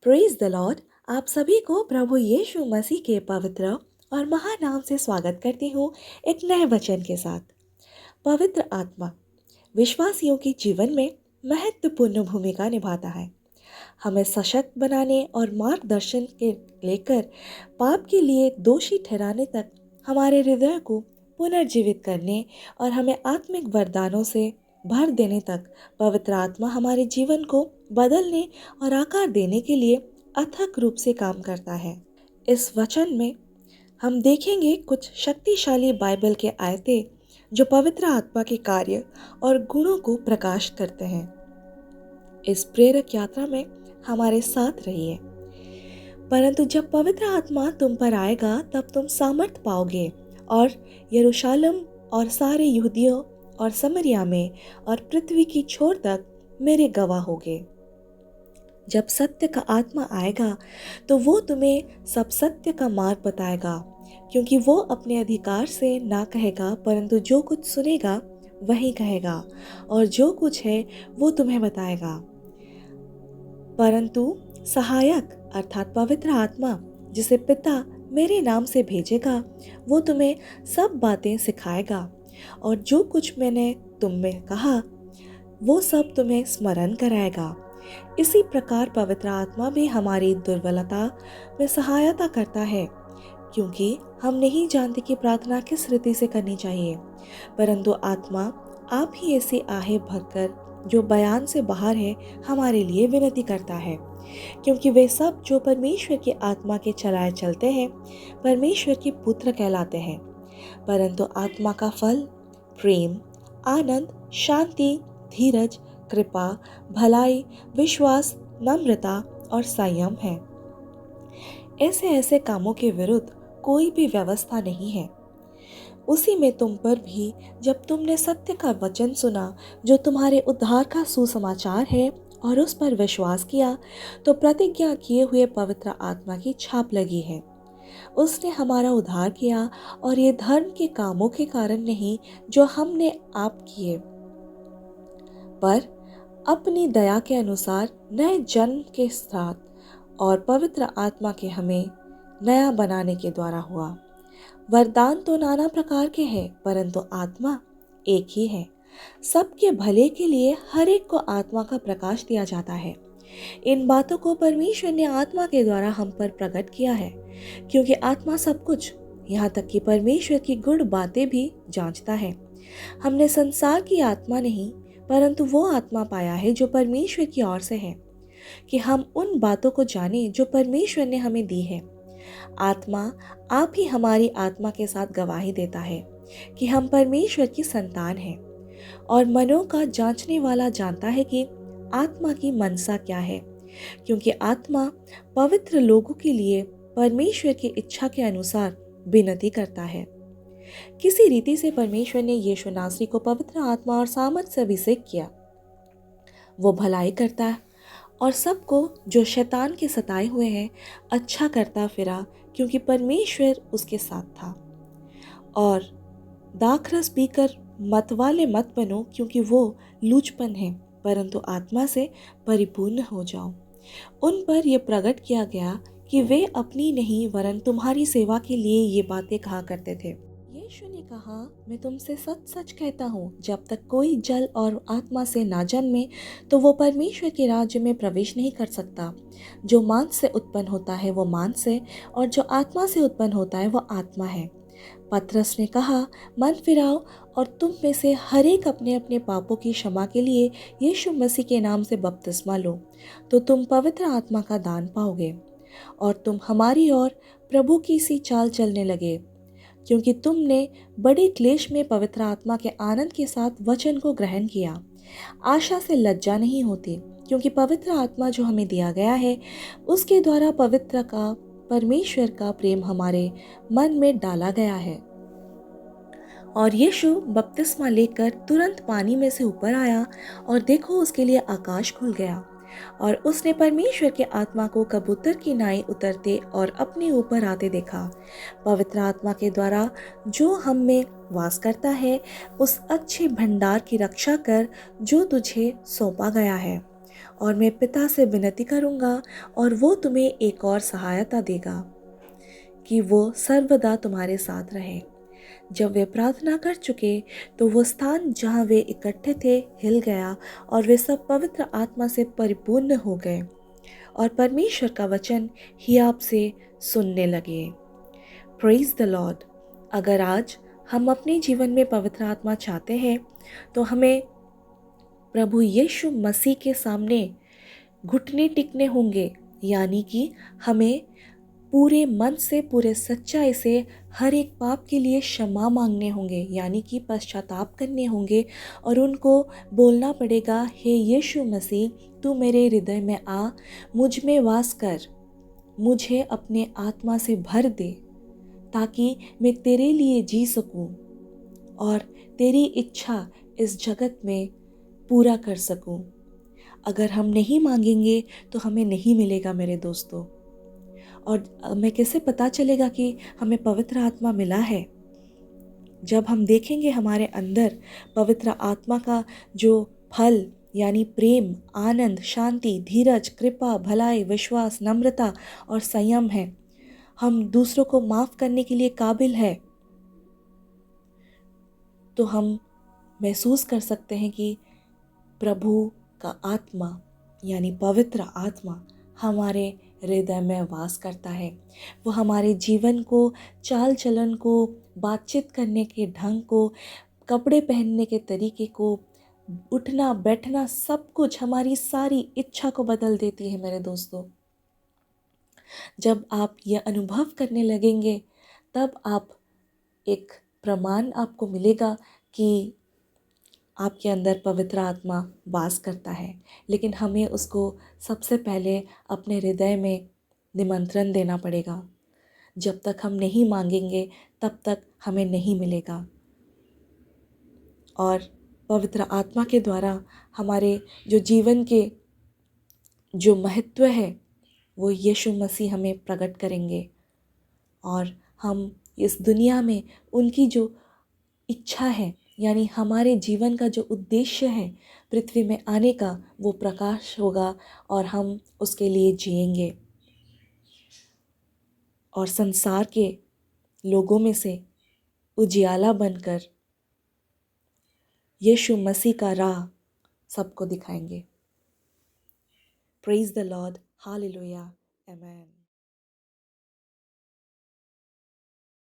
Praise the Lord. आप सभी को प्रभु यीशु मसीह के पवित्र और महान नाम से स्वागत करती हूँ एक नए वचन के साथ। पवित्र आत्मा विश्वासियों के जीवन में महत्वपूर्ण भूमिका निभाता है। हमें सशक्त बनाने और मार्गदर्शन के लेकर पाप के लिए दोषी ठहराने तक हमारे हृदय को पुनर्जीवित करने और हमें आत्मिक वरदानों से भर देने तक पवित्र आत्मा हमारे जीवन को बदलने और आकार देने के लिए अथक रूप से काम करता है। इस वचन में हम देखेंगे कुछ शक्तिशाली बाइबल के आयतें जो पवित्र आत्मा के कार्य और गुणों को प्रकाश करते हैं। इस प्रेरक यात्रा में हमारे साथ रहिए। परंतु जब पवित्र आत्मा तुम पर आएगा तब तुम सामर्थ पाओगे और यरूशलेम और सारे यहूदियों और समरिया में और पृथ्वी की छोर तक मेरे गवाह होगे। जब सत्य का आत्मा आएगा तो वो तुम्हें सब सत्य का मार्ग बताएगा, क्योंकि वो अपने अधिकार से ना कहेगा, परंतु जो कुछ सुनेगा वही कहेगा और जो कुछ है वो तुम्हें बताएगा। परंतु सहायक अर्थात पवित्र आत्मा जिसे पिता मेरे नाम से भेजेगा, वो तुम्हें सब बातें सिखाएगा और जो कुछ मैंने तुम में कहा वो सब तुम्हें स्मरण कराएगा। इसी प्रकार पवित्र आत्मा भी हमारी दुर्बलता में सहायता करता है, क्योंकि हम नहीं जानते कि प्रार्थना किस रीति से करनी चाहिए, परंतु आत्मा आप ही ऐसी आहें भरकर जो बयान से बाहर है हमारे लिए विनती करता है। क्योंकि वे सब जो परमेश्वर की आत्मा के चलाए चलते हैं परमेश्वर के पुत्र कहलाते हैं। परंतु आत्मा का फल प्रेम, आनंद, शांति, धीरज, कृपा, भलाई, विश्वास, नम्रता और संयम है। ऐसे कामों के विरुद्ध कोई भी व्यवस्था नहीं है। उसी में तुम पर भी जब तुमने सत्य का वचन सुना जो तुम्हारे उद्धार का सुसमाचार है और उस पर विश्वास किया, तो प्रतिज्ञा किए हुए पवित्र आत्मा की छाप लगी है। उसने हमारा उद्धार किया और ये धर्म के कामों के कारण नहीं जो हमने आप किए, पर अपनी दया के अनुसार नए जन्म के साथ और पवित्र आत्मा के हमें नया बनाने के द्वारा हुआ। वरदान तो नाना प्रकार के हैं, परंतु आत्मा एक ही है। सबके भले के लिए हर एक को आत्मा का प्रकाश दिया जाता है। इन बातों को परमेश्वर ने आत्मा के द्वारा हम पर प्रकट किया है, क्योंकि आत्मा सब कुछ, यहाँ तक कि परमेश्वर की गुड़ बातें भी जांचता है। हमने संसार की आत्मा नहीं, परंतु वो आत्मा पाया है जो परमेश्वर की ओर से है, कि हम उन बातों को जानें जो परमेश्वर ने हमें दी है। आत्मा आप ही हमारी आत्मा के साथ गवाही देता है कि हम परमेश्वर की संतान हैं, और मनों का जांचने वाला जानता है कि आत्मा की मनसा क्या है, क्योंकि आत्मा पवित्र लोगों के लिए परमेश्वर की इच्छा के अनुसार विनती करता है। किसी रीति से परमेश्वर ने यीशु नासरी को पवित्र आत्मा और सामर्थ से अभिषेक किया। वो भलाई करता है और सबको जो शैतान के सताए हुए हैं अच्छा करता फिरा, क्योंकि परमेश्वर उसके साथ था। और दाखरस पीकर मतवाले मत बनो, क्योंकि वो लूचपन है, परंतु आत्मा से परिपूर्ण हो जाओ। उन पर यह प्रकट किया गया कि वे अपनी नहीं वरन तुम्हारी सेवा के लिए ये बातें कहा करते थे। यीशु ने कहा, मैं तुमसे सच सच कहता हूँ, जब तक कोई जल और आत्मा से ना जन्मे तो वो परमेश्वर के राज्य में प्रवेश नहीं कर सकता। जो मांस से उत्पन्न होता है वो मांस है, और जो आत्मा से उत्पन्न होता है वो आत्मा है। पतरस ने कहा, मन फिराओ और तुम में से हर एक अपने अपने पापों की क्षमा के लिए यीशु मसीह के नाम से बपतिस्मा लो, तो तुम पवित्र आत्मा का दान पाओगे, और तुम हमारी ओर प्रभु की सी चाल चलने लगे, क्योंकि तुमने बड़े क्लेश में पवित्र आत्मा के आनंद के साथ वचन को ग्रहण किया। आशा से लज्जा नहीं होती, क्योंकि पवित्र आत्मा जो हमें दिया गया है उसके द्वारा पवित्र का परमेश्वर का प्रेम हमारे मन में डाला गया है। और यीशु बपतिस्मा लेकर तुरंत पानी में से ऊपर आया, और देखो उसके लिए आकाश खुल गया, और उसने परमेश्वर के आत्मा को कबूतर की नाई उतरते और अपने ऊपर आते देखा। पवित्र आत्मा के द्वारा जो हम में वास करता है उस अच्छे भंडार की रक्षा कर जो तुझे सौंपा गया है, और मैं पिता से विनती करूँगा और वो तुम्हें एक और सहायता देगा कि वो सर्वदा तुम्हारे साथ रहे। जब वे प्रार्थना कर चुके तो वो स्थान जहाँ वे इकट्ठे थे हिल गया और वे सब पवित्र आत्मा से परिपूर्ण हो गए और परमेश्वर का वचन हियाव से सुनने लगे। Praise the Lord. अगर आज हम अपने जीवन में पवित्र आत्मा चाहते हैं तो हमें प्रभु यीशु मसीह के सामने घुटने टेकने होंगे, यानी कि हमें पूरे मन से पूरे सच्चाई से हर एक पाप के लिए क्षमा मांगने होंगे, यानी कि पश्चाताप करने होंगे और उनको बोलना पड़ेगा, हे यीशु मसीह तू मेरे हृदय में आ, मुझ में वास कर, मुझे अपने आत्मा से भर दे ताकि मैं तेरे लिए जी सकूं और तेरी इच्छा इस जगत में पूरा कर सकूं। अगर हम नहीं मांगेंगे तो हमें नहीं मिलेगा मेरे दोस्तों। और हमें कैसे पता चलेगा कि हमें पवित्र आत्मा मिला है? जब हम देखेंगे हमारे अंदर पवित्र आत्मा का जो फल यानी प्रेम, आनंद, शांति, धीरज, कृपा, भलाई, विश्वास, नम्रता और संयम है, हम दूसरों को माफ करने के लिए काबिल है, तो हम महसूस कर सकते हैं कि प्रभु का आत्मा यानी पवित्र आत्मा हमारे हृदय में वास करता है। वो हमारे जीवन को, चाल चलन को, बातचीत करने के ढंग को, कपड़े पहनने के तरीके को, उठना बैठना, सब कुछ, हमारी सारी इच्छा को बदल देती है मेरे दोस्तों। जब आप ये अनुभव करने लगेंगे तब आप एक प्रमाण आपको मिलेगा कि आपके अंदर पवित्र आत्मा वास करता है। लेकिन हमें उसको सबसे पहले अपने हृदय में निमंत्रण देना पड़ेगा। जब तक हम नहीं मांगेंगे तब तक हमें नहीं मिलेगा। और पवित्र आत्मा के द्वारा हमारे जो जीवन के जो महत्व है वो यीशु मसीह हमें प्रकट करेंगे और हम इस दुनिया में उनकी जो इच्छा है यानी हमारे जीवन का जो उद्देश्य है पृथ्वी में आने का, वो प्रकाश होगा और हम उसके लिए जिएंगे और संसार के लोगों में से उजियाला बनकर यीशु मसीह का राह सबको दिखाएंगे। Praise the Lord, hallelujah, amen.